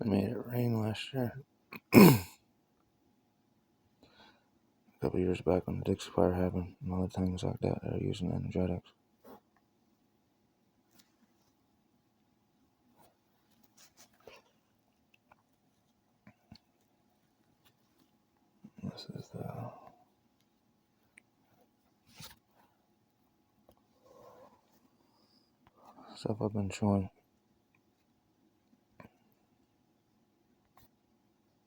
They made it rain last year. A couple years back when the Dixie fire happened and other things like that. They're using energetics. This is the stuff I've been showing.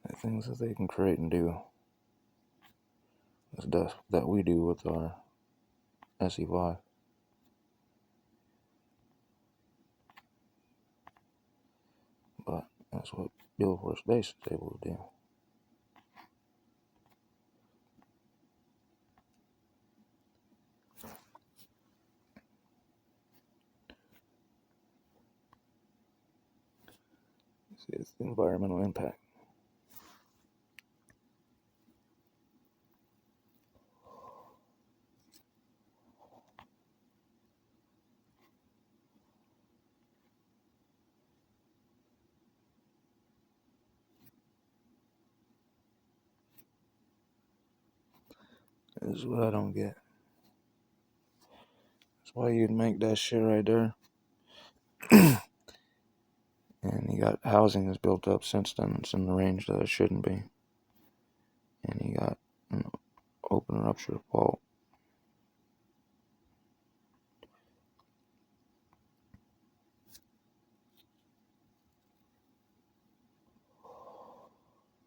The things that they can create and do. The stuff that we do with our SE5. But that's what Build Force Base is able to do. See, it's the environmental impact. This is what I don't get. That's why you'd make that shit right there. And you got housing that's built up since then. It's in the range that it shouldn't be. And you got an open rupture fault.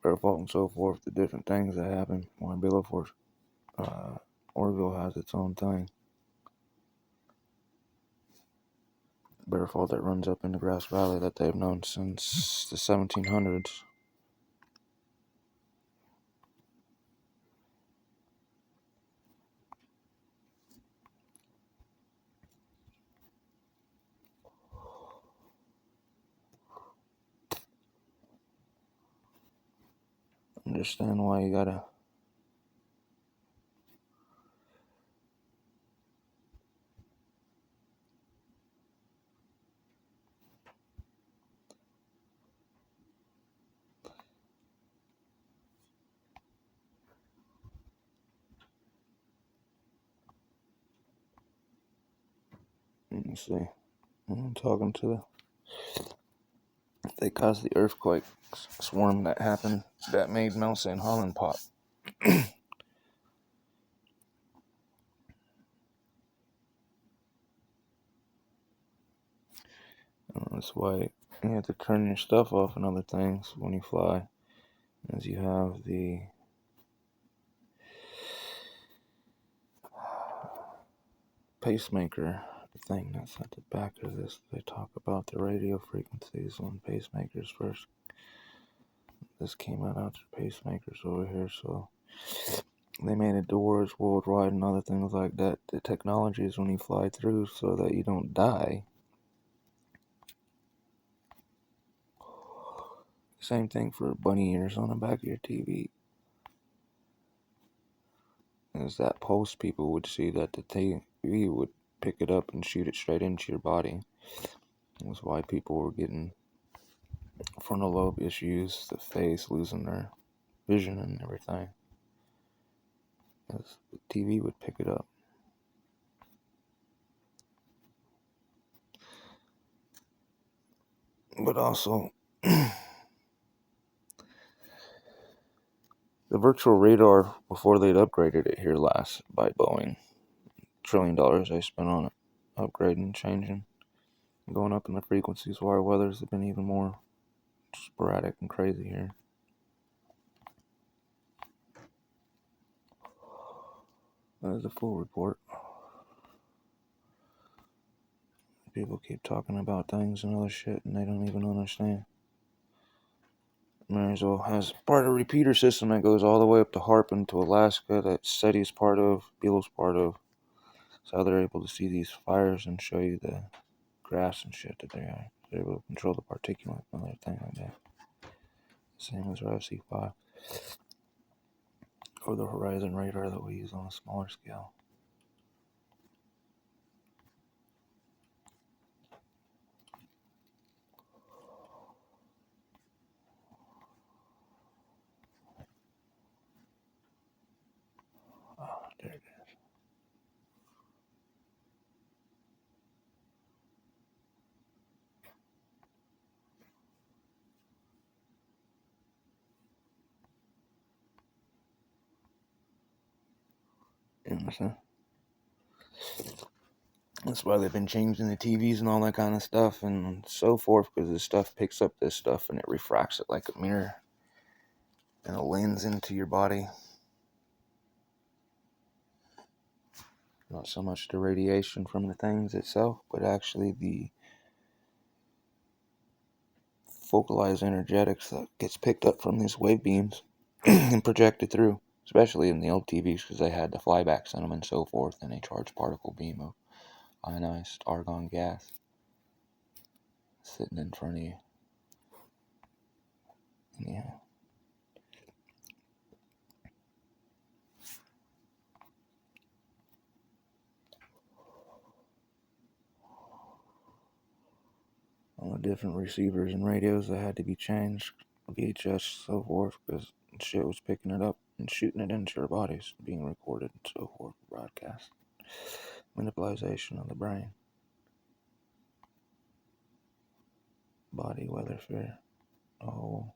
Air fault and so forth, the different things that happen. Why Build Force Orville has its own thing. Bear fault that runs up into Grass Valley that they've known since the 1700s. Understand why you gotta let me see. I'm talking to the they caused the earthquake swarm that happened that made Melsa and Holland pop. That's why you have to turn your stuff off and other things when you fly, as you have the pacemaker thing that's at the back of this. They talk about the radio frequencies when pacemakers first. This came out after pacemakers over here, so they made it doors worldwide and other things like that. The technology is when you fly through so that you don't die. Same thing for bunny ears on the back of your TV. Is that post people would see that the TV would pick it up and shoot it straight into your body. That's why people were getting frontal lobe issues, the face losing their vision and everything. Because the TV would pick it up. But also, the virtual radar, before they'd upgraded it here last by Boeing, $1 trillion they spent on it, upgrading, changing, going up in the frequencies. Wire weathers have been even more sporadic and crazy here. That is a full report. People keep talking about things and other shit and they don't even understand. Marysville has part of a repeater system that goes all the way up to Harpin to Alaska that SETI's part of, Beagle's part of. So they're able to see these fires and show you the graphs and shit that they are. They're able to control the particulate and other thing like that. Same as our FC5. Or the Horizon radar that we use on a smaller scale. You know, so that's why they've been changing the TVs and all that kind of stuff and so forth, because this stuff picks up this stuff and it refracts it like a mirror and it lens into your body. Not so much the radiation from the things itself, but actually the focalized energetics that gets picked up from these wave beams and projected through, especially in the old TVs, because they had the flybacks in them and so forth, and a charged particle beam of ionized argon gas sitting in front of you. Yeah. All the different receivers and radios that had to be changed, VHS, so forth, because shit was picking it up and shooting it into our bodies, being recorded and so forth, broadcast. Manipulation of the brain. Body weather fear. Oh,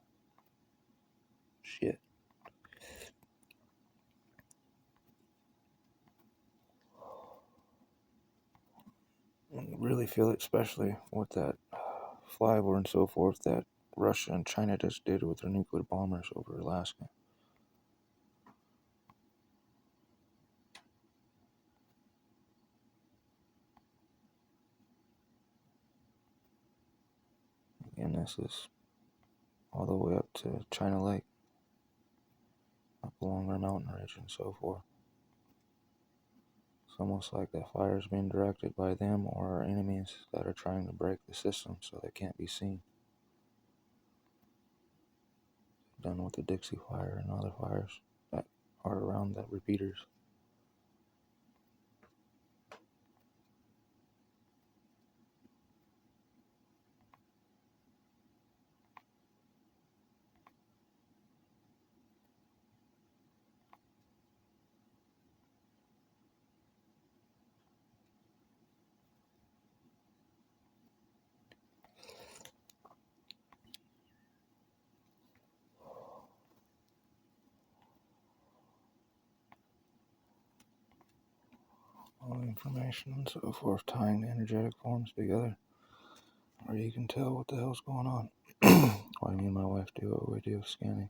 shit. You really feel it, especially with that flyover and so forth that Russia and China just did with their nuclear bombers over Alaska. And this is all the way up to China Lake, up along our mountain ridge and so forth. It's almost like that fire is being directed by them or our enemies that are trying to break the system so they can't be seen. Done with the Dixie fire and other fires that are around that repeaters. All the information and so forth, tying the energetic forms together, where you can tell what the hell's going on. Why me and my wife do what we do, scanning.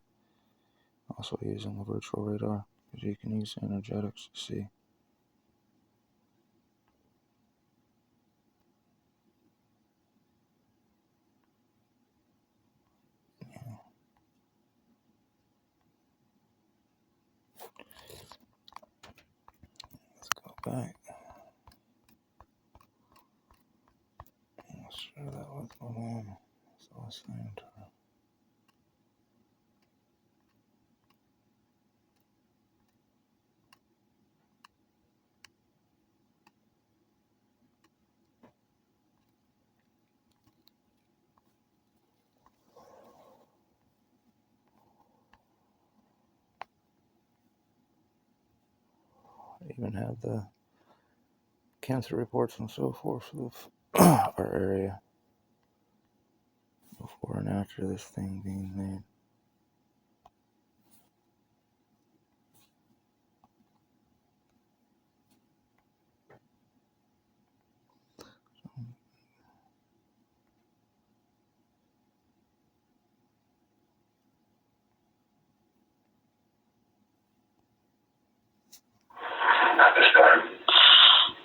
Also using the virtual radar, because you can use energetics to see. Yeah. Let's go back. Let's share that with my mom. So listening to her. I even have the cancer reports and so forth of our area before and after this thing being made.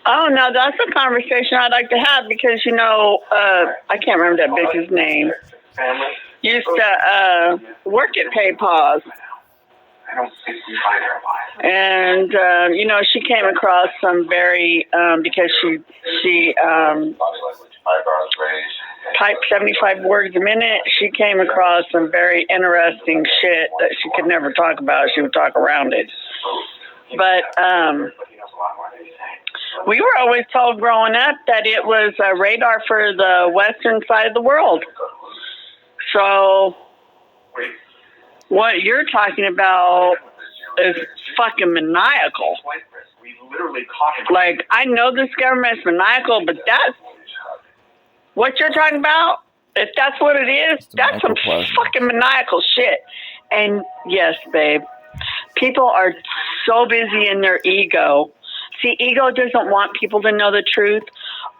Oh, no, that's a conversation I'd like to have because, I can't remember that bitch's name. Used to work at PayPal. And, she came across some very, because she typed 75 words a minute, she came across some very interesting shit that she could never talk about. She would talk around it. But, we were always told growing up that it was a radar for the western side of the world. So what you're talking about is fucking maniacal. Like, I know this government's maniacal, but that's what you're talking about. If that's what it is, that's some fucking maniacal shit. And yes, babe, people are so busy in their ego. See, ego doesn't want people to know the truth.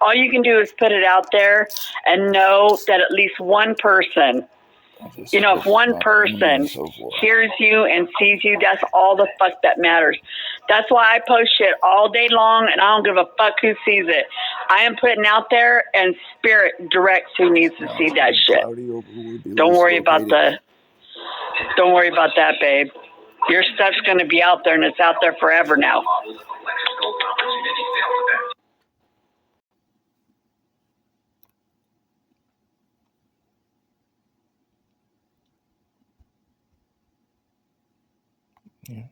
All you can do is put it out there and know that at least one person, if one person hears you and sees you, that's all the fuck that matters. That's why I post shit all day long, and I don't give a fuck who sees it. I am putting out there, and spirit directs who needs to see that shit. Don't worry about that, babe. Your stuff's going to be out there, and it's out there forever now. Yeah.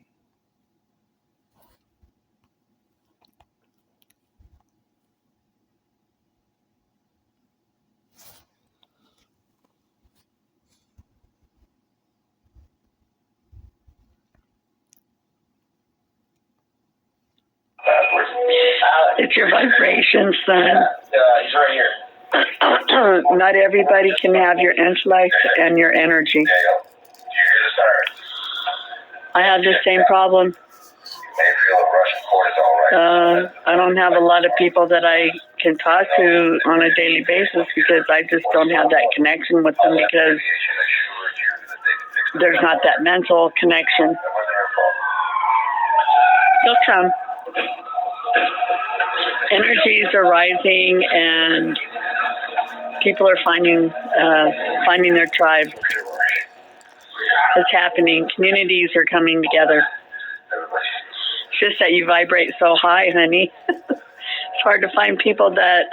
It's your vibration, son. He's right here. Not everybody can have your intellect and your energy. There you go. Do you hear the sirens? I have the same problem. You may feel a rush of cortisol right I don't have a lot of people that I can talk to on a daily basis because I just don't have that connection with them because there's not that mental connection. They'll come. Energies are rising and people are finding their tribe. It's happening. Communities are coming together. It's just that you vibrate so high, honey. It's hard to find people that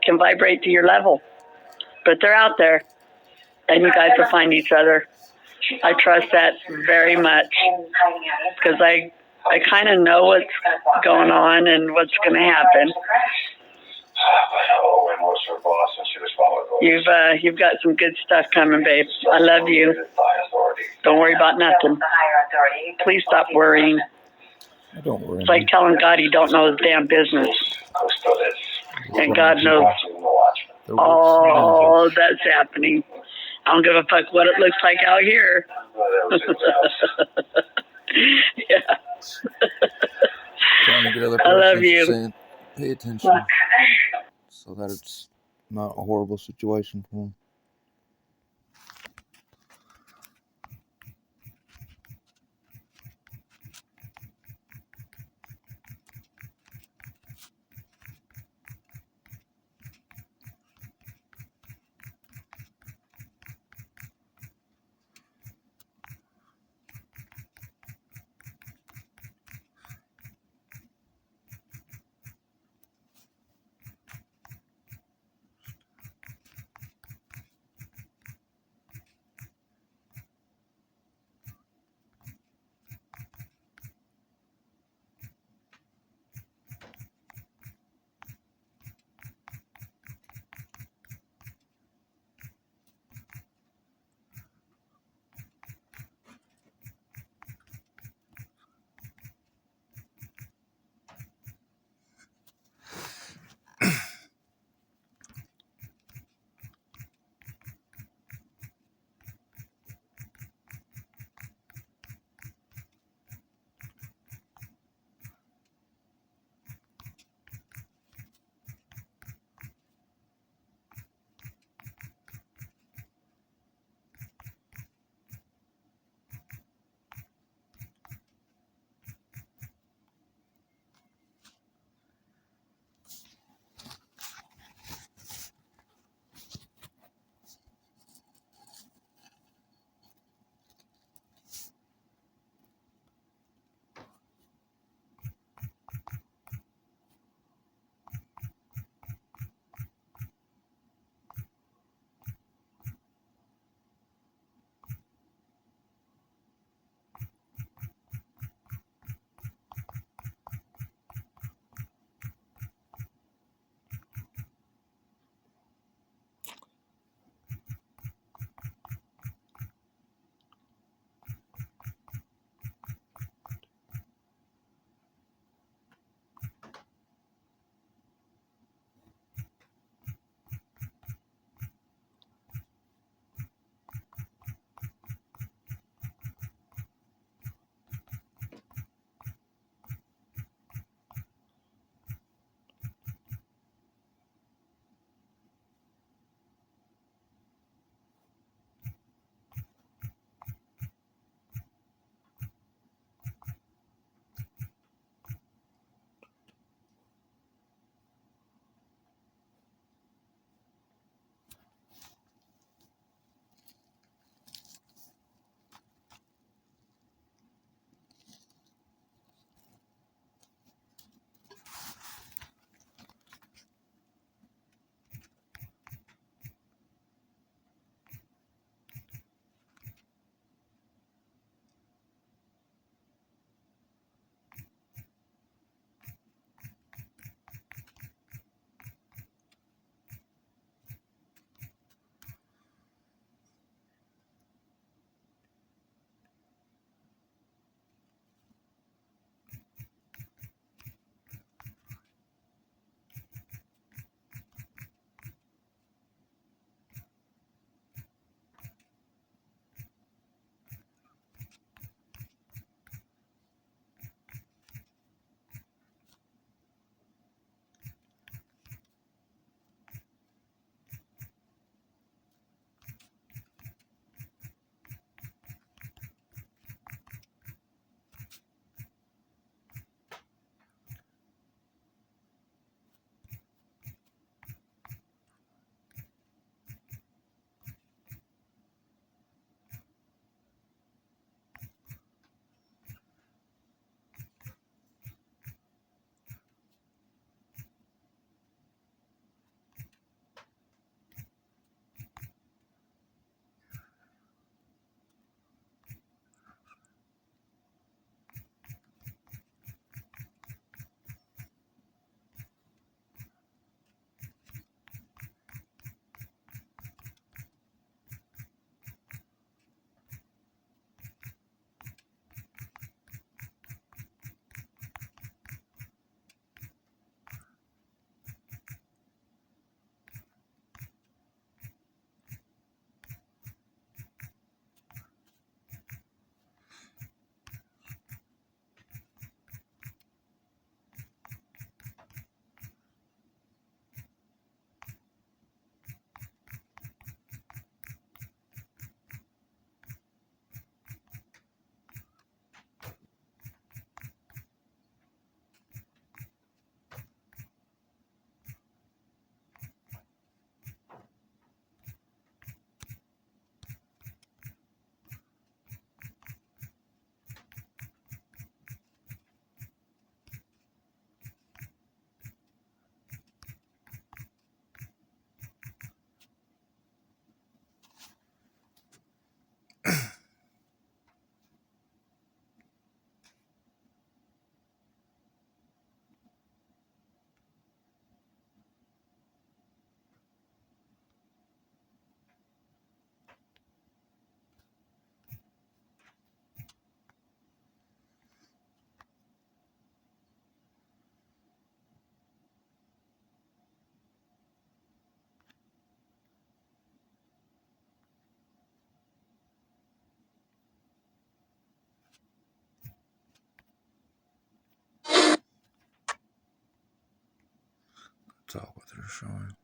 can vibrate to your level. But they're out there. And you guys will find each other. I trust that very much. Because I kind of know what's going on and what's going to happen. You've got some good stuff coming, babe. I love you. Don't worry about nothing. Please stop worrying. I don't worry. It's like telling God you don't know his damn business. And God knows all that's happening. I don't give a fuck what it looks like out here. Yeah. Trying to get other I love persons you. to pay attention so that it's not a horrible situation for them. Talk what they're showing.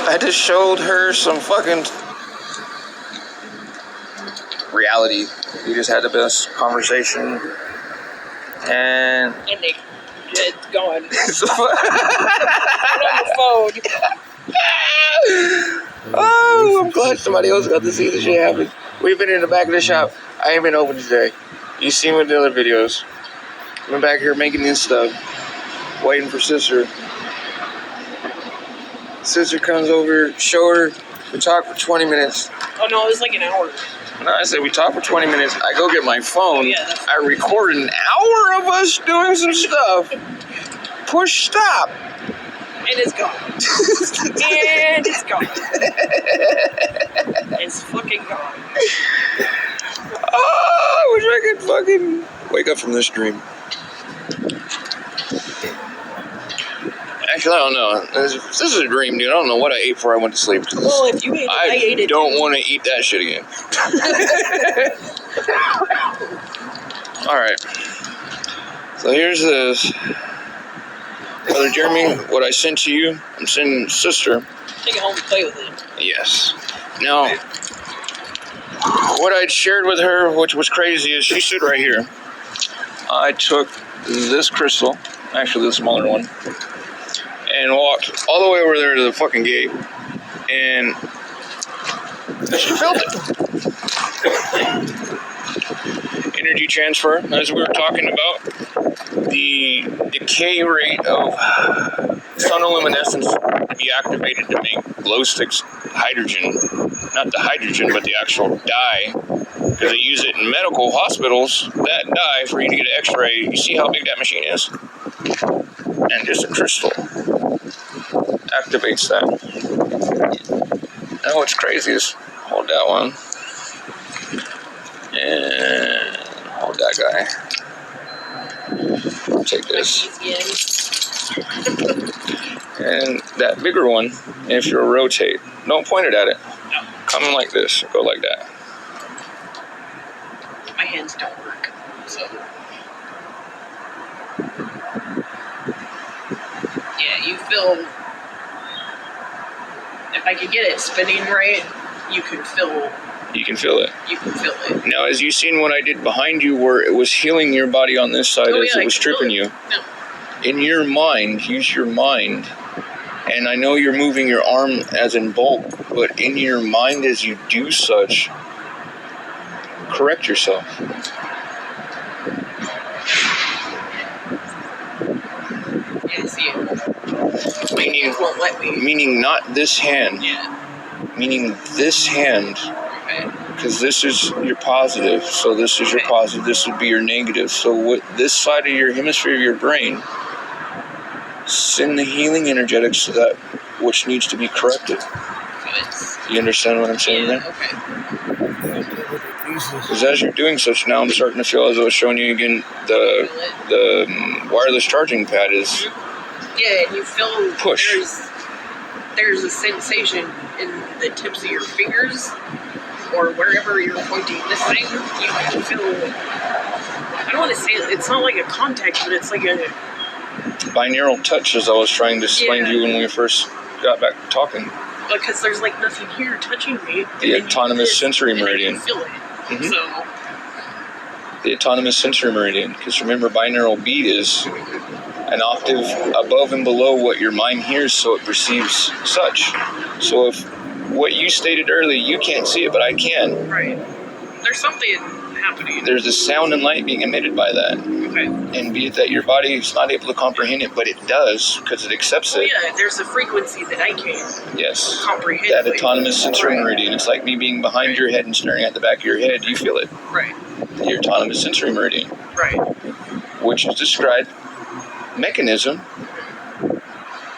I just showed her some fucking reality. We just had the best conversation. And they it's gone. On the phone. Oh, I'm glad somebody else got to see this shit happen. We've been in the back of the shop. I ain't been open today. You seen with the other videos. I've been back here making this stuff. Waiting for sister. Sister comes over, show her. We talk for 20 minutes. Oh no, it was like an hour. No, I said we talk for 20 minutes. I go get my phone. Yeah, I record an hour of us doing some stuff. Push stop. And it's gone. And it's gone. It's fucking gone. Oh, I wish I could fucking wake up from this dream. Actually, I don't know. This is a dream, dude. I don't know what I ate before I went to sleep. Well, if you ate it, I ate it. I don't want to eat that shit again. Alright. So here's this. Brother Jeremy, what I sent to you, I'm sending sister. Take it home and play with it. Yes. Now, what I'd shared with her, which was crazy, is she stood right here. I took this crystal, actually the smaller one, and walked all the way over there to the fucking gate, and she felt it. Energy transfer, as we were talking about, the decay rate of sonoluminescence to be activated to make glow sticks hydrogen, not the hydrogen, but the actual dye, because they use it in medical hospitals, that dye, for you to get an x-ray, you see how big that machine is? And just a crystal activates that. Now what's crazy is, hold that one, and hold that guy. I'll take this. And that bigger one, if you rotate, don't point it at it. No. Come like this, go like that. My hands don't work, so. Yeah, you feel. If I could get it spinning right, you can feel. You can feel it. You can feel it. Now, as you seen what I did behind you, where it was healing your body on this side as it was tripping you. No. In your mind, use your mind. And I know you're moving your arm as in bulk, but in your mind as you do such, correct yourself. Yeah, see it. Meaning, won't let me. Meaning not this hand. Yeah. Meaning this hand. Because this is your positive, so this is your positive, this would be your negative. So what this side of your hemisphere of your brain, send the healing energetics to that which needs to be corrected. You understand what I'm saying there? Okay. Because as you're doing such now, I'm starting to feel, as I was showing you again, the wireless charging pad is... Yeah, and you feel push. There's a sensation in the tips of your fingers, or wherever you're pointing this thing, you can feel, I don't want to say it's not like a contact, but it's like a binaural touch, as I was trying to explain to you when we first got back talking. Because there's like nothing here touching me. The autonomous sensory meridian. I feel it. Mm-hmm. So. The autonomous sensory meridian. Because remember, binaural beat is an octave above and below what your mind hears, so it perceives such. So if what you stated earlier, you can't see it, but I can. Right. There's something happening. There's a sound and light being emitted by that. Okay. And be it that your body is not able to comprehend it, but it does, because it accepts it. Yeah, there's a frequency that I can't Yes. comprehend. That autonomous sensory meridian. It's like me being behind your head and staring at the back of your head. You feel it. Right. Your autonomous sensory meridian. Right. Which is described mechanism.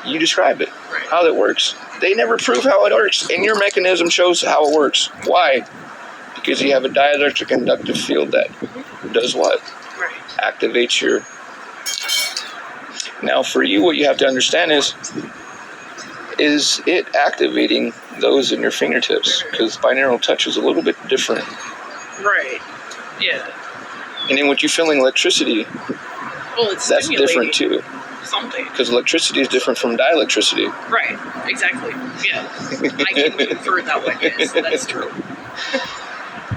You describe it. Right. How it works. They never prove how it works, and your mechanism shows how it works. Why? Because you have a dielectric inductive field that does what? Right. Activates your... Now, for you, what you have to understand is it activating those in your fingertips? Because binaural touch is a little bit different. Right. Yeah. And then what you feeling electricity, well, it's that's different too. Something. Because electricity is different from dielectricity. Right. Exactly. Yeah. I can confer that way. Yes, that's true.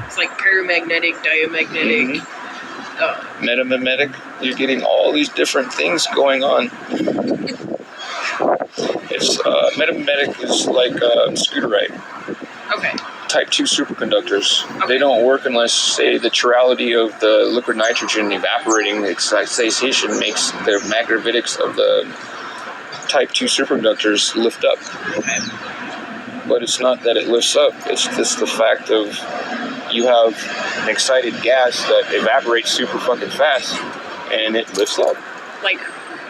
It's like paramagnetic, diamagnetic. Mm-hmm. Metamimetic. You're getting all these different things going on. It's metamimetic is like scooterite. Okay. Type 2 superconductors. Okay. They don't work unless, say, the chirality of the liquid nitrogen evaporating, the excitation makes the magnetics of the type 2 superconductors lift up. Okay. But it's not that it lifts up, it's just the fact of you have an excited gas that evaporates super fucking fast and it lifts up. Like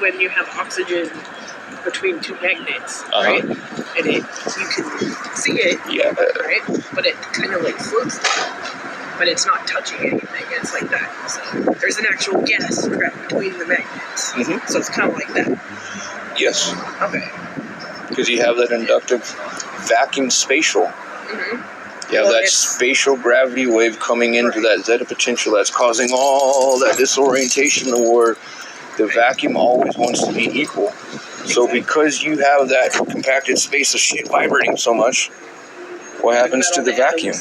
when you have oxygen between two magnets, Uh-huh. right? And you can see it, Yeah. right? But it kind of like floats, but it's not touching anything. It's like that. So there's an actual gas trapped between the magnets. Mm-hmm. So it's kind of like that. Yes. Okay. Because you have that inductive vacuum spatial. Mm-hmm. You have that spatial gravity wave coming into that zeta potential that's causing all that disorientation where the vacuum always wants to be equal. So because you have that compacted space of shit vibrating so much, what happens to the vacuum?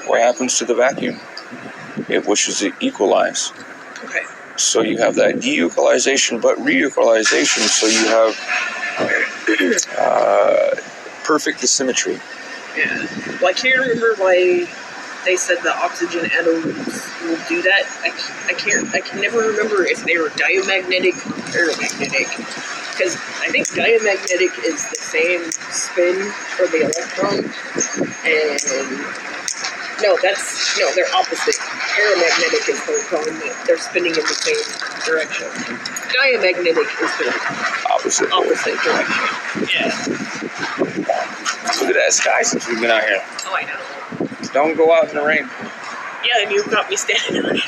What happens to the vacuum? It wishes to equalize. Okay. So you have that de-equalization, but re-equalization, so you have perfect asymmetry. Yeah. Well, I can't remember why they said the oxygen atoms will do that. I can never remember if they were diamagnetic or paramagnetic. Because I think diamagnetic is the same spin for the electron, and they're opposite. Paramagnetic is the one that they're spinning in the same direction. Diamagnetic is the opposite direction. Yeah. Look at that sky since we've been out here. Oh, I know. Don't go out in the rain. Yeah, and you've got me standing on it.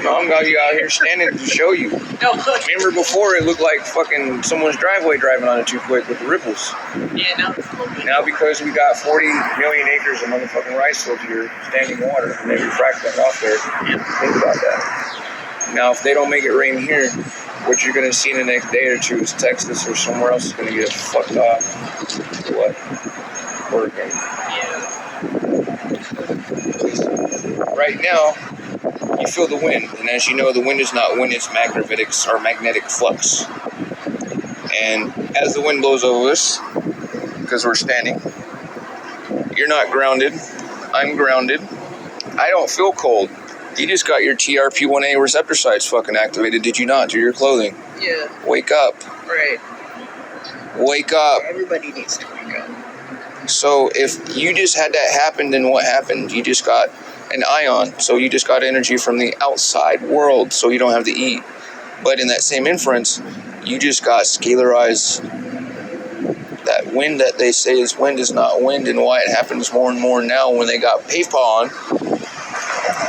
No, I'm got you out here standing to show you. No. Remember before it looked like fucking someone's driveway driving on it too quick with the ripples. Yeah, now it's moving. Now because we got 40 million acres of motherfucking rice fields here, standing water, and they refract that off there. Think about that. Now if they don't make it rain here, what you're gonna see in the next day or two is Texas or somewhere else is gonna get fucked off. What? Hurricane. Yeah. Right now, you feel the wind, and as you know, the wind is not wind, it's magnetic flux. And as the wind blows over us, because we're standing, you're not grounded, I'm grounded, I don't feel cold. You just got your TRP1A receptor sites fucking activated, did you not, through your clothing? Yeah. Wake up. Right. Wake up. Everybody needs to wake up. So if you just had that happen, then what happened? You just got an ion, so you just got energy from the outside world, so you don't have to eat. But in that same inference, you just got scalarized. That wind that they say is wind is not wind, and why it happens more and more now when they got PAVPA on.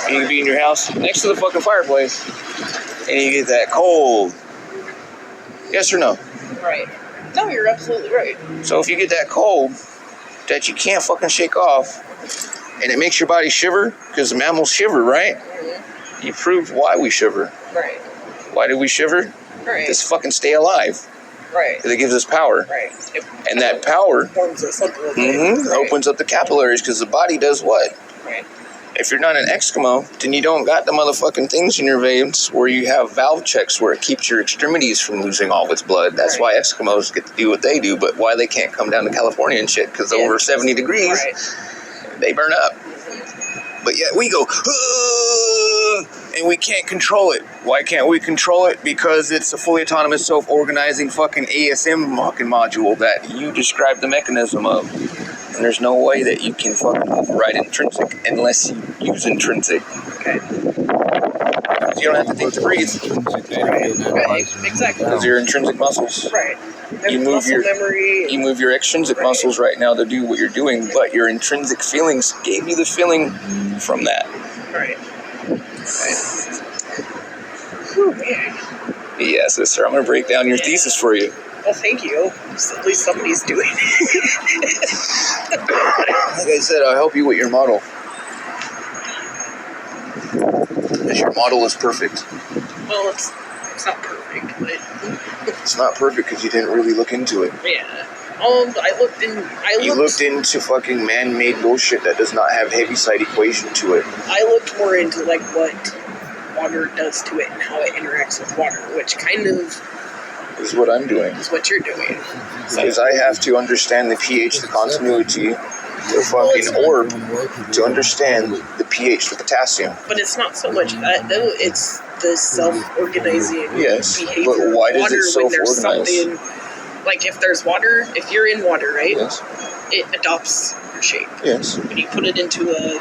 And you can be in your house next to the fucking fireplace, and you get that cold. Yes or no? Right. No, you're absolutely right. So if you get that cold that you can't fucking shake off, and it makes your body shiver, because mammals shiver, right? Mm-hmm. You proved why we shiver. Right. Why do we shiver? Right. Just fucking stay alive. Right. Because it gives us power. Right. And that power warms us up a little bit. Right. opens up the capillaries because the body does what? Right. If you're not an Eskimo, then you don't got the motherfucking things in your veins where you have valve checks where it keeps your extremities from losing all its blood. That's why Eskimos get to do what they do, but why they can't come down to California and shit, because over 70 degrees, they burn up. But yet we go, and we can't control it. Why can't we control it? Because it's a fully autonomous, self-organizing fucking ASM fucking module that you describe the mechanism of. And there's no way that you can fucking override intrinsic unless you use intrinsic. Okay. Because you don't have to think to breathe. Right. Exactly. Because your intrinsic muscles. Right. You move your extrinsic muscles right now to do what you're doing, but your intrinsic feelings gave you the feeling from that. Right. Oh man. Yes, sir. I'm going to break down your thesis for you. Well, thank you. At least somebody's doing it. Like I said, I'll help you with your model. Because your model is perfect. Well, it's not perfect, but... It's not perfect because you didn't really look into it. Yeah. I looked into fucking man-made bullshit that does not have heavy-side equation to it. I looked more into, like, what water does to it and how it interacts with water, which kind of... is what I'm doing. Is what you're doing. Because I have to understand the pH, the continuity, the fucking orb, to understand the pH, the potassium. But it's not so much that, though. It's the self-organizing behavior but why does water it self-organize? Like, if there's water, if you're in water, right? Yes. It adopts your shape. Yes. When you put it into a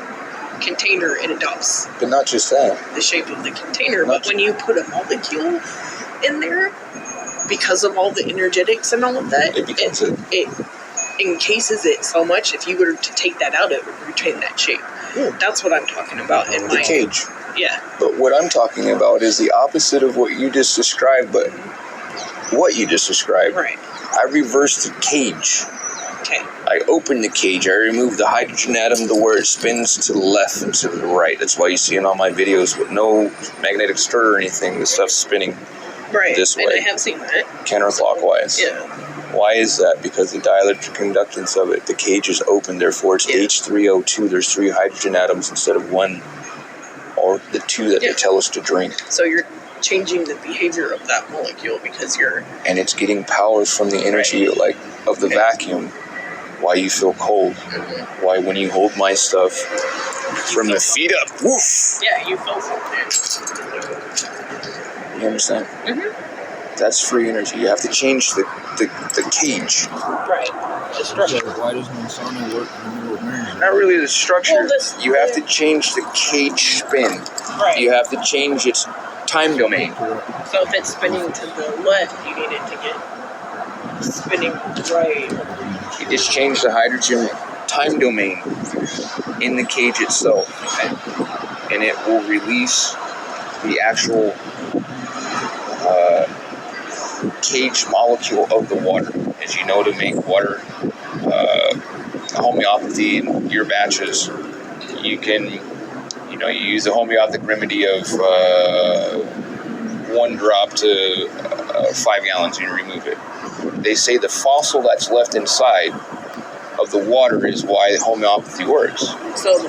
container, it adopts. But not just that. The shape of the container. But when you put a molecule in there, because of all the energetics and all of that, it becomes it encases it so much. If you were to take that out, it would retain that shape. Yeah. That's what I'm talking about in the cage. Yeah. But what I'm talking about is the opposite of what you just described, but what you just described. Right. I reversed the cage. Okay. I opened the cage. I removed the hydrogen atom to where it spins to the left and to the right. That's why you see in all my videos with no magnetic stir or anything, the stuff's spinning this way. And I have seen that. Counterclockwise. Yeah. Why is that? Because the dielectric conductance of it, the cage is open, therefore it's H3O2. There's 3 hydrogen atoms instead of 1, or the 2 that they tell us to drink. So you're changing the behavior of that molecule because you're... And it's getting power from the energy like of the vacuum. Why you feel cold. Mm-hmm. Why when you hold my stuff from the feet up, woof! Yeah, you feel something. You understand? Mm-hmm. That's free energy. You have to change the cage. Right. The structure. Why doesn't Insomnia work in the middle of music? Not really the structure. Well, you have to change the cage spin. Right. You have to change its time domain. So if it's spinning to the left, you need it to get spinning right. You just change the hydrogen time domain in the cage itself. And it will release the actual cage molecule of the water. As you know, to make water homeopathy in your batches, you can, you use the homeopathic remedy of 1 drop to 5 gallons and you remove it. They say the fossil that's left inside of the water is why homeopathy works. So the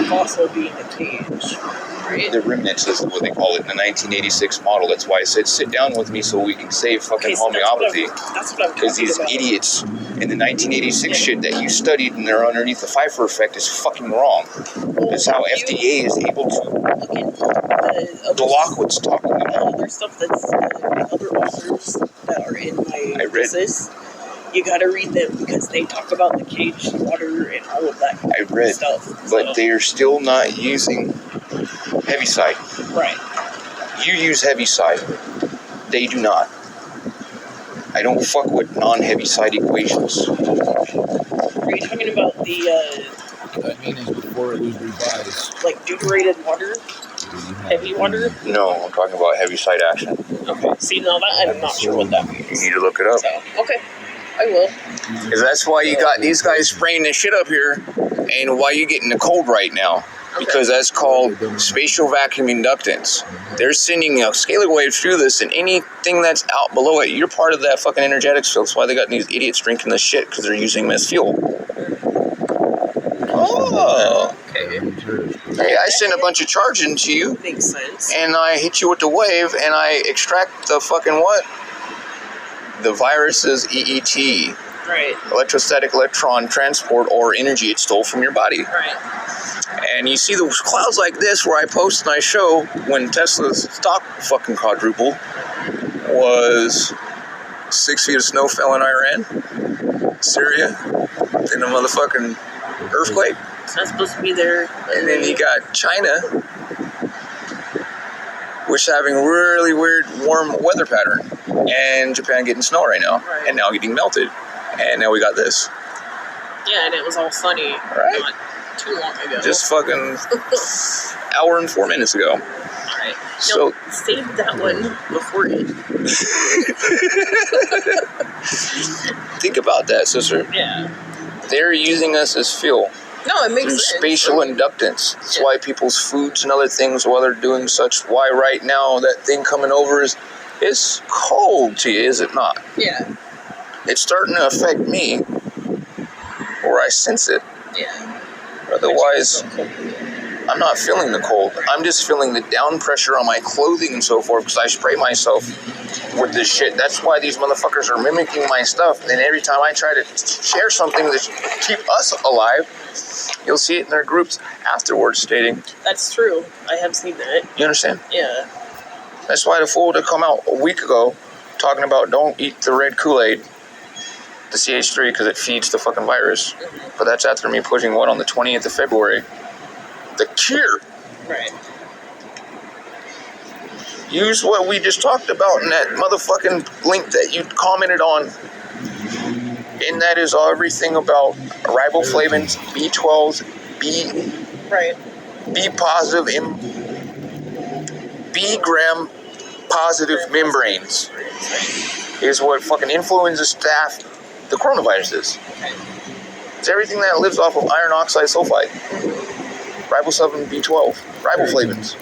fossil being the cage, right? The remnants is what they call it in the 1986 model. That's why I said sit down with me so we can save fucking homeopathy. That's what I'm because these idiots in the 1986 shit that you studied and they're underneath the Pfeiffer effect is fucking wrong. That's how FDA is able to block what's talking about. Other stuff that's the other authors that are in my thesis. You gotta read them because they talk about the cage, water, and all of that stuff. But they are still not using heaviside. Right. You use heaviside. They do not. I don't fuck with non-heaviside equations. Are you talking about the, I mean, is before it was revised. like deuterated water? Heavy water? No, I'm talking about heaviside action. Okay. See, now that I'm not sure what that means. You need to look it up. So, okay. I will. Because that's why you got these guys spraying this shit up here, and why you getting the cold right now. because that's called spatial vacuum inductance. They're sending a scalar wave through this, and anything that's out below it, you're part of that fucking energetics field. That's why they got these idiots drinking this shit, because they're using them as fuel. Oh. Okay. Hey, I send a bunch of charge into you. Makes sense. And I hit you with the wave, and I extract the fucking what? The virus's EET. Right. Electrostatic electron transport, or energy it stole from your body. Right. And you see those clouds like this where I post and I show when Tesla's stock fucking quadrupled was 6 feet of snow fell in Iran, Syria, in a motherfucking earthquake. It's not supposed to be there. And then you got China, which is having a really weird warm weather pattern. And Japan getting snow right now. Right. And now getting melted. And now we got this. Yeah, and it was all sunny Right. not too long ago. Just fucking hour and 4 minutes ago. Alright. So save that one before it. think about that, sister. Yeah. They're using us as fuel No, it makes through sense. spatial inductance. That's Yeah. why people's foods and other things, while they're doing such, why right now that thing coming over is, it's cold to you, is it not? Yeah. It's starting to affect me, or I sense it. Yeah. Otherwise, I'm not feeling the cold. I'm just feeling the down pressure on my clothing and so forth, because I spray myself with this shit. That's why these motherfuckers are mimicking my stuff. And every time I try to share something that keep us alive, you'll see it in their groups afterwards stating, That's true. I have seen that. you understand? Yeah. That's why the fool to come out a week ago talking about don't eat the red Kool-Aid, the CH3, because it feeds the fucking virus. But that's after me pushing what on the 20th of February. The cure. Right. Use what we just talked about in that motherfucking link that you commented on. And that is everything about riboflavins, B12s, Right. B positive, B gram positive membranes is what fucking influenza staph the coronavirus is. It's everything that lives off of iron oxide sulfide. Ribosubin B12, riboflavins.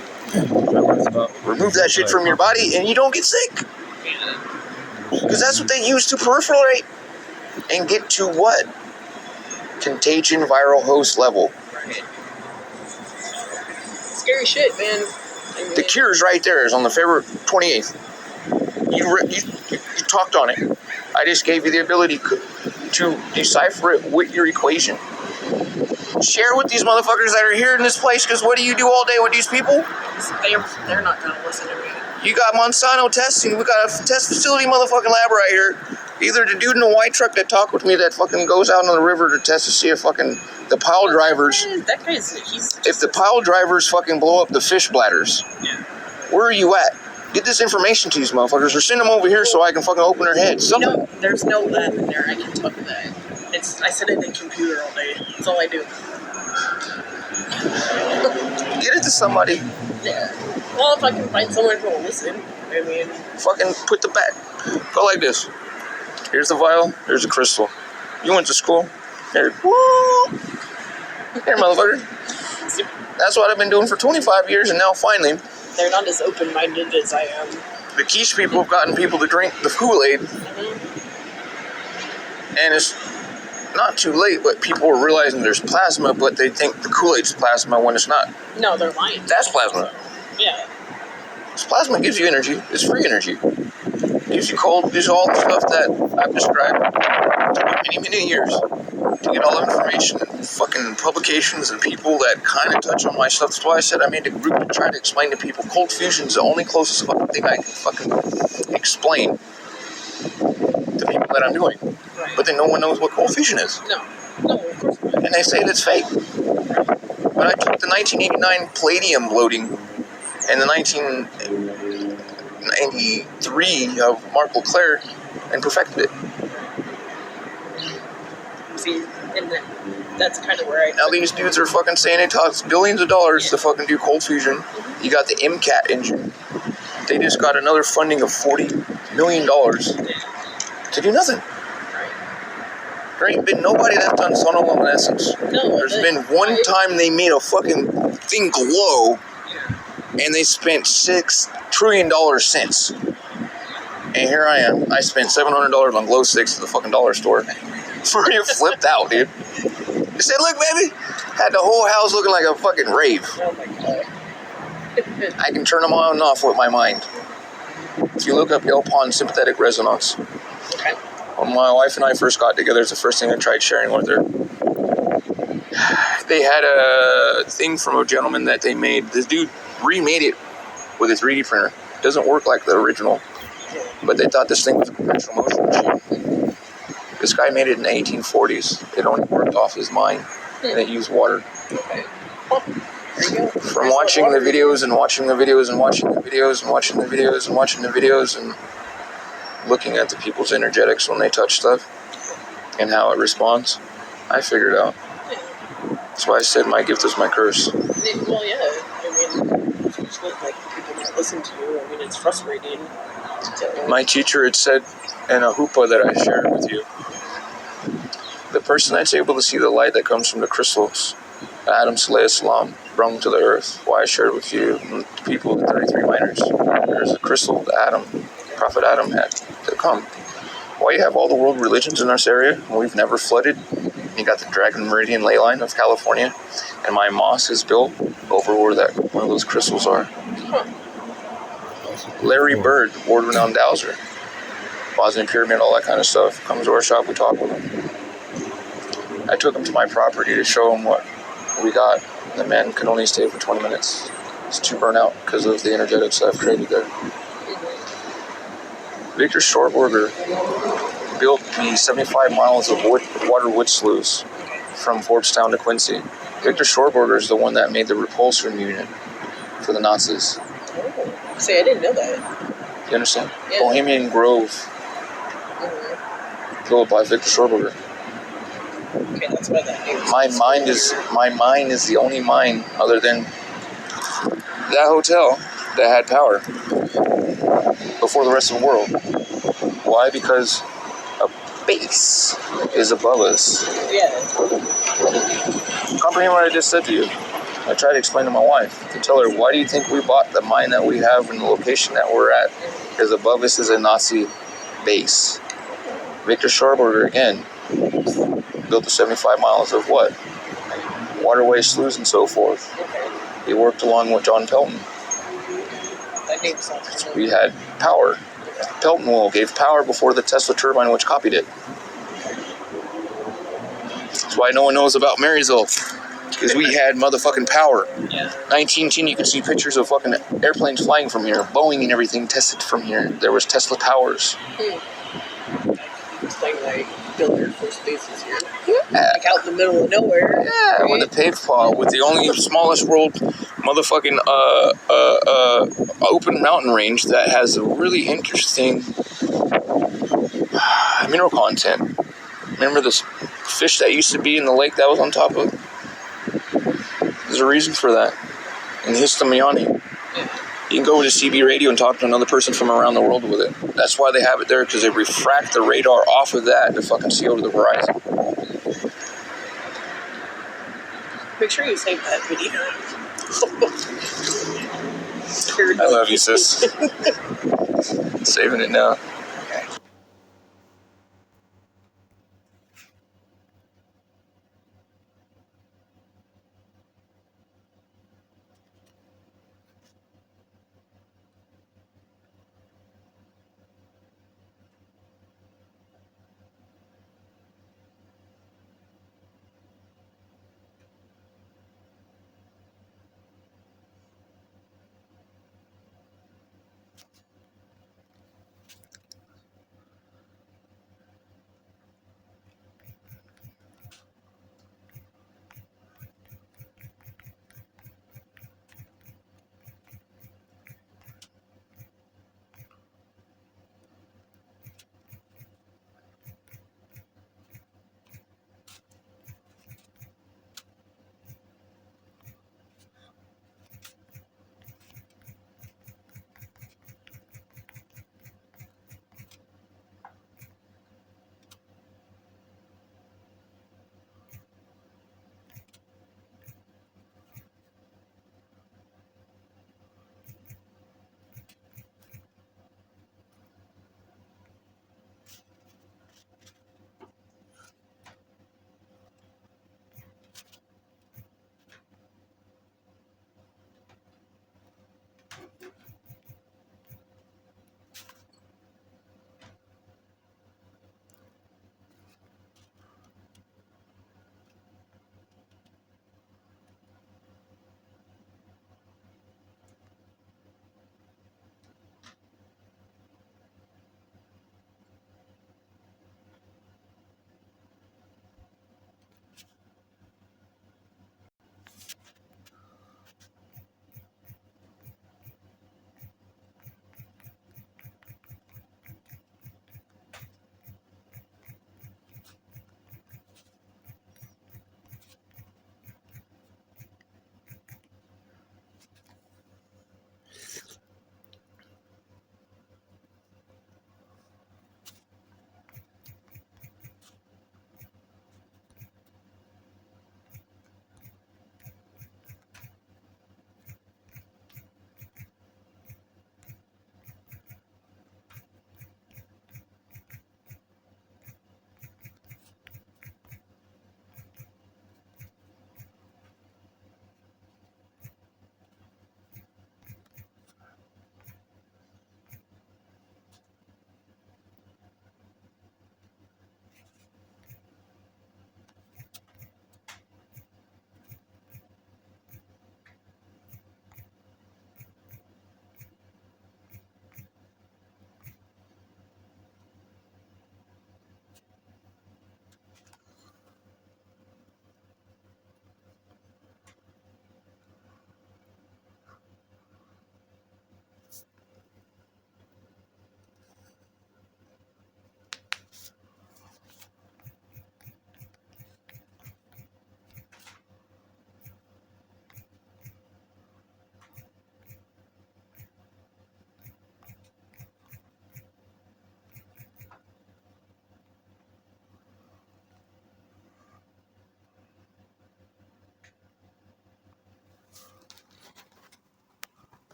Remove that shit from your body and you don't get sick. Because that's what they use to proliferate and get to what? Contagion viral host level. Right. Scary shit, man. I mean, The cure's right there. Is on the February 28th. You talked on it. I just gave you the ability to decipher it with your equation. Share with these motherfuckers that are here in this place, because what do you do all day with these people? They're not gonna listen to me. You got Monsanto testing. We got a test facility motherfucking lab right here. Either the dude in the white truck that talked with me that fucking goes out on the river to test to see if fucking the pile drivers, That guy's if the pile drivers fucking blow up the fish bladders. Yeah. Where are you at? Get this information to these motherfuckers or send them over here so I can fucking open their heads. Something. No, there's no lab in there. I can tell you that. I sit in the computer all day. That's all I do. Get it to somebody. Yeah. Well, if I can find someone who will listen, I mean. Fucking put the back. Go like this. Here's the vial. Here's the crystal. You went to school. Here. Woo! Here, motherfucker. See, That's what I've been doing for 25 years, and now finally, they're not as open-minded as I am. the quiche people have gotten people to drink the Kool-Aid, and it's not too late, but people are realizing there's plasma, but they think the Kool-Aid's plasma when it's not. No, they're lying. That's plasma. Yeah. This plasma gives you energy. It's free energy. Gives you cold. Gives you all the stuff that I've described many years to get all the information and fucking publications and people that kind of touch on my stuff. That's why I said I made a group to try to explain to people cold fusion's the only closest fucking thing I can fucking explain to people that I'm doing. Right. But then no one knows what cold fusion is. No, of course not. And they say it's fake. But I took the 1989 palladium loading and the 1993 of Mark Leclerc and perfected it. See, and that's kind of where I. Now these dudes are fucking saying it costs billions of dollars to fucking do cold fusion. You got the MCAT engine. They just got another funding of $40 million to do nothing. Right. There ain't been nobody that's done sonoluminescence. No. There's been one time they made a fucking thing glow, and they spent $6 trillion since. And here I am. I spent $700 on glow sticks at the fucking dollar store. Freaking flipped out, dude. I said, look, baby. Had the whole house looking like a fucking rave. Oh my god. I can turn them on and off with my mind. If you look up Elpon sympathetic resonance. Okay. When my wife and I first got together, it's the first thing I tried sharing with her. They had a thing from a gentleman that they made. This dude remade it with a 3D printer. It doesn't work like the original, but they thought this thing was a perpetual motion machine. This guy made it in the 1840s. It only worked off his mind, and it used water. Okay. Well, there you go. From watching the videos and watching the videos and watching the videos and watching the videos and watching the videos and looking at the people's energetics when they touch stuff and how it responds, I figured out. That's why I said my gift is my curse. Well, yeah. I mean, just like people that listen to you. I mean, it's frustrating. My teacher had said in a hoopah that I shared with you, the person that's able to see the light that comes from the crystals, Adam Saleh Salam, brung to the earth. Why I shared with you, the people, the 33 miners. There's a crystal that Adam, Prophet Adam had to come. Why you have all the world religions in this area, and we've never flooded. You got the Dragon Meridian ley line of California, and my mosque is built over where that one of those crystals are. Larry Bird, world-renowned dowser, Bosnian Pyramid, all that kind of stuff, comes to our shop, we talk with him. I took him to my property to show him what we got. The man could only stay for 20 minutes. It's too burnt out because of the energetics I've created there. Victor Schorberger built the 75 miles of water wood sluice from Forbstown to Quincy. Victor Schorberger is the one that made the repulsor unit for the Nazis. Oh. See, I didn't know that. You understand? Yeah. Bohemian Grove, built by Victor Schorberger. Okay, that's why that name. My mind is the only mind other than that hotel that had power before the rest of the world. Why? Because a base is above us. Yeah. Comprehend what I just said to you. I tried to explain to my wife, to tell her, why do you think we bought the mine that we have in the location that we're at? Because above us is a Nazi base. Victor Schorberger, again, built the 75 miles of what? Waterway sluice and so forth. He worked along with John Pelton. That name sounds familiar. We had power. Pelton wheel gave power before the Tesla turbine, which copied it. That's why no one knows about Marysville. Because we had motherfucking power. Yeah. 1910, you could see pictures of fucking airplanes flying from here. Boeing and everything tested from here. There was Tesla towers. Explain why you build Air Force bases here. Yeah. Like out in the middle of nowhere. Yeah, right? with the paved paw, with the only smallest world motherfucking open mountain range that has a really interesting mineral content. Remember this fish that used to be in the lake that was on top of it? There's a reason for that. In Histamiani. You can go over to CB radio and talk to another person from around the world with it. That's why they have it there, because they refract the radar off of that to fucking see over the horizon. Make sure you save that video. I love you, sis. Saving it now.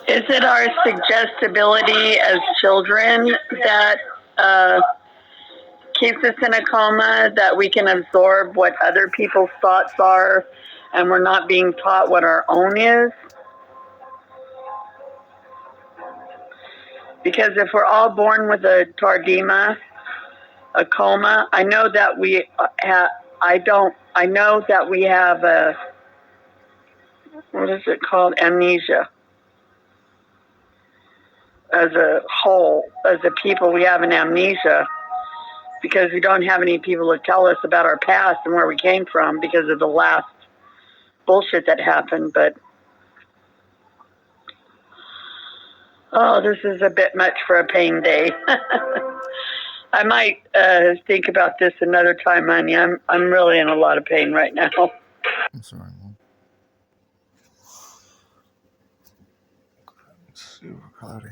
Is it our suggestibility as children that keeps us in a coma, that we can absorb what other people's thoughts are and we're not being taught what our own is? Because if we're all born with a tardema, a coma, I know that we have, I know that we have a, what is it called? Amnesia. As a whole, as a people, we have an amnesia because we don't have any people to tell us about our past and where we came from because of the last bullshit that happened. But oh, this is a bit much for a pain day. I might think about this another time, honey. I'm really in a lot of pain right now. I'm sorry, Mom. It's super cloudy.